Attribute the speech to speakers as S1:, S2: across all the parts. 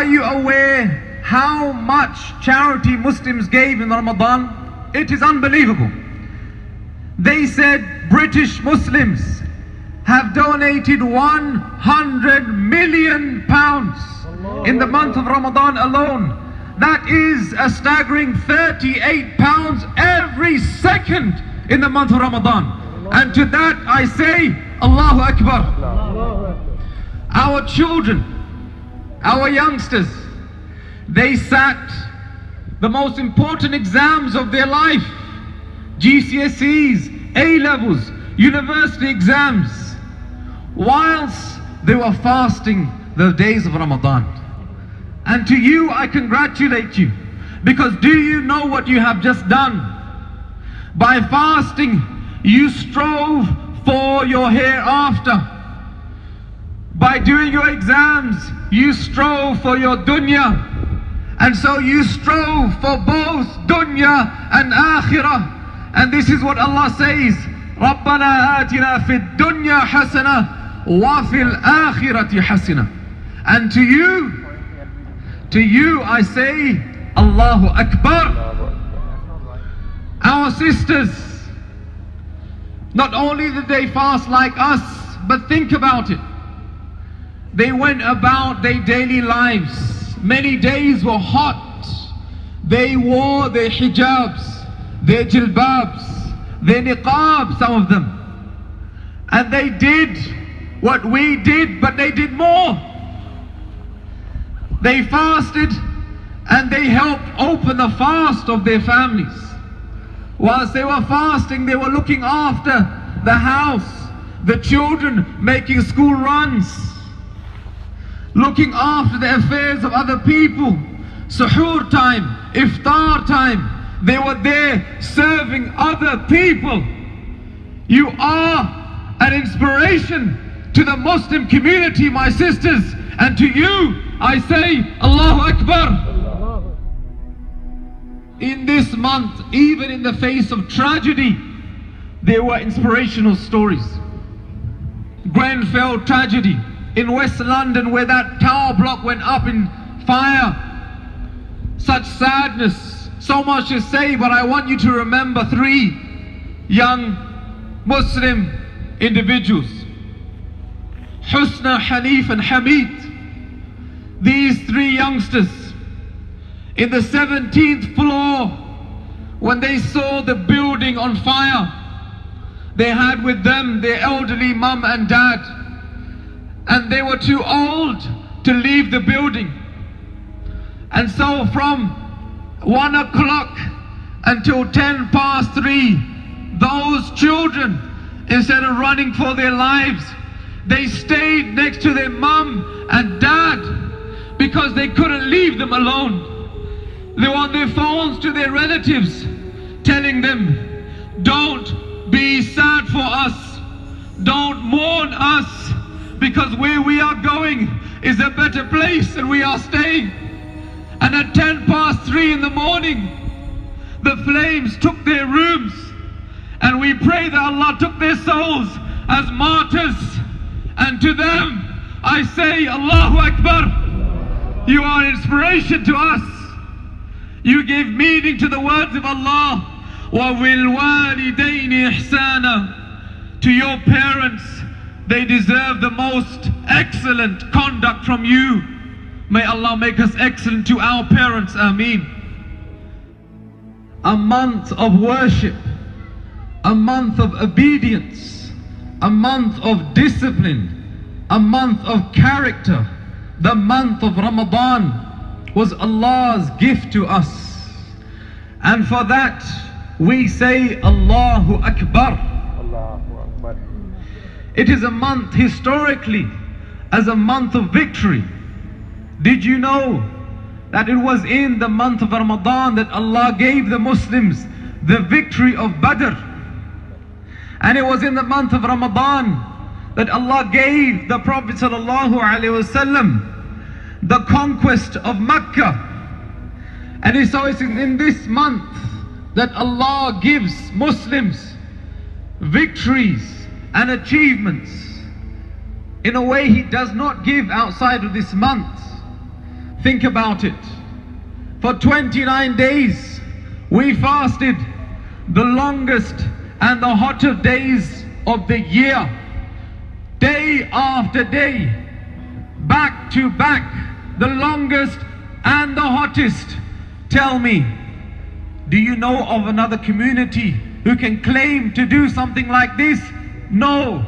S1: Are you aware how much charity Muslims gave in Ramadan? It is unbelievable. They said British Muslims have donated 100 million pounds in the month of Ramadan alone. That is a staggering 38 pounds every second in the month of Ramadan. And to that I say, Allahu Akbar. Our children, our youngsters, they sat the most important exams of their life, GCSEs, A-levels, university exams, whilst they were fasting the days of Ramadan. And to you, I congratulate you, because do you know what you have just done? By fasting, you strove for your hereafter. By doing your exams, you strove for your dunya. And so you strove for both dunya and akhirah. And this is what Allah says, رَبَّنَا آتِنَا فِي الدُّنْيَا حَسَنَةً وَفِي الْآخِرَةِ حَسَنَةً. And to you I say, Allahu Akbar. Our sisters, not only did they fast like us, but think about it. They went about their daily lives. Many days were hot. They wore their hijabs, their jilbabs, their niqab, some of them. And they did what we did, but they did more. They fasted and they helped open the fast of their families. Whilst they were fasting, they were looking after the house, the children, making school runs, looking after the affairs of other people. Suhoor time, iftar time, they were there serving other people. You are an inspiration to the Muslim community, my sisters, and to you I say, Allahu Akbar. In this month, even in the face of tragedy, there were inspirational stories. Grenfell tragedy in West London, where that tower block went up in fire. Such sadness, so much to say, but I want you to remember 3 young Muslim individuals, Husna, Hanif and Hamid. These 3 youngsters, in the 17th floor, when they saw the building on fire, they had with them their elderly mum and dad, and they were too old to leave the building. And so from 1 o'clock until 10 past 3, those children, instead of running for their lives, they stayed next to their mum and dad, because they couldn't leave them alone. They were on their phones to their relatives, telling them, don't be sad for us, don't mourn us, because where we are going is a better place and we are staying. And at 10 past 3 in the morning, the flames took their rooms, and we pray that Allah took their souls as martyrs. And to them I say, Allahu Akbar. You are an inspiration to us. You give meaning to the words of Allah. وَبِالْوَالِدَيْنِ إِحْسَانًا. To your parents, they deserve the most excellent conduct from you. May Allah make us excellent to our parents. Ameen. A month of worship, a month of obedience, a month of discipline, a month of character. The month of Ramadan was Allah's gift to us, and for that we say Allahu Akbar. Allahu Akbar. It is a month historically as a month of victory. Did you know that it was in the month of Ramadan that Allah gave the Muslims the victory of Badr? And it was in the month of Ramadan that Allah gave the Prophet ﷺ the conquest of Mecca. And so it's in this month that Allah gives Muslims victories and achievements in a way He does not give outside of this month. Think about it. For 29 days, we fasted, the longest and the hottest days of the year. Day after day, back to back, the longest and the hottest. Tell me, do you know of another community who can claim to do something like this? No.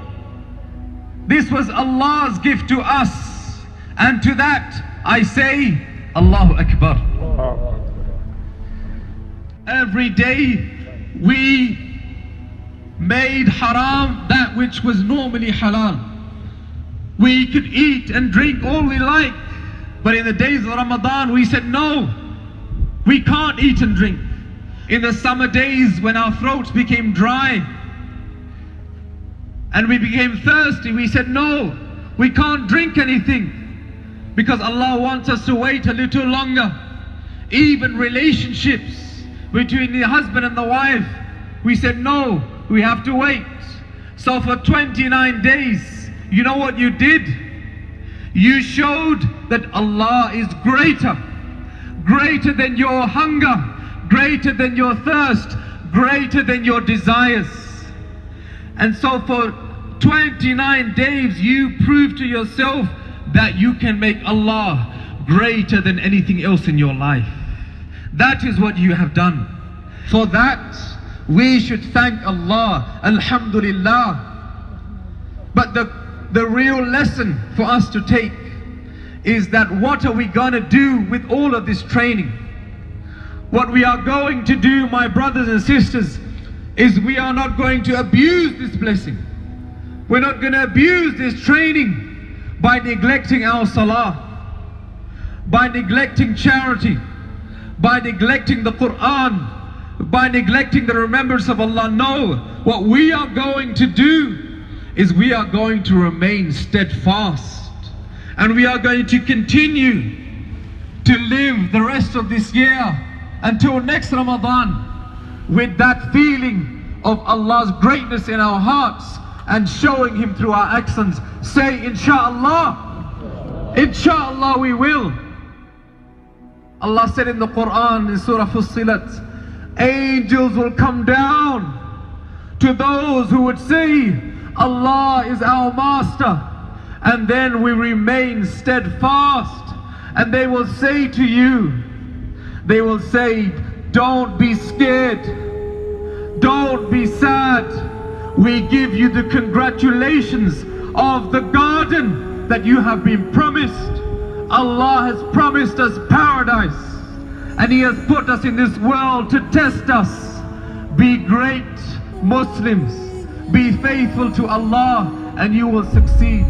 S1: This was Allah's gift to us, and to that I say, Allahu Akbar. Every day we made haram that which was normally halal. We could eat and drink all we like, but in the days of Ramadan we said no, we can't eat and drink. In the summer days when our throats became dry and we became thirsty, we said no, we can't drink anything, because Allah wants us to wait a little longer. Even relationships between the husband and the wife, we said no, we have to wait. So for 29 days, you know what you did? You showed that Allah is greater, greater than your hunger, greater than your thirst, greater than your desires. And so for 29 days you prove to yourself that you can make Allah greater than anything else in your life. That is what you have done. For that we should thank Allah, Alhamdulillah. But the real lesson for us to take is that what are we going to do with all of this training? What we are going to do, my brothers and sisters, is we are not going to abuse this blessing. We're not going to abuse this training by neglecting our salah, by neglecting charity, by neglecting the Quran, by neglecting the remembrance of Allah. No, what we are going to do is we are going to remain steadfast, and we are going to continue to live the rest of this year until next Ramadan with that feeling of Allah's greatness in our hearts and showing Him through our actions. Say, Insha'Allah, Insha'Allah we will. Allah said in the Quran in Surah Fussilat, angels will come down to those who would say, Allah is our master, and then we remain steadfast, and they will say to you, they will say, don't be scared, don't be sad, we give you the congratulations of the garden that you have been promised. Allah has promised us paradise, and He has put us in this world to test us. Be great Muslims, be faithful to Allah, and you will succeed.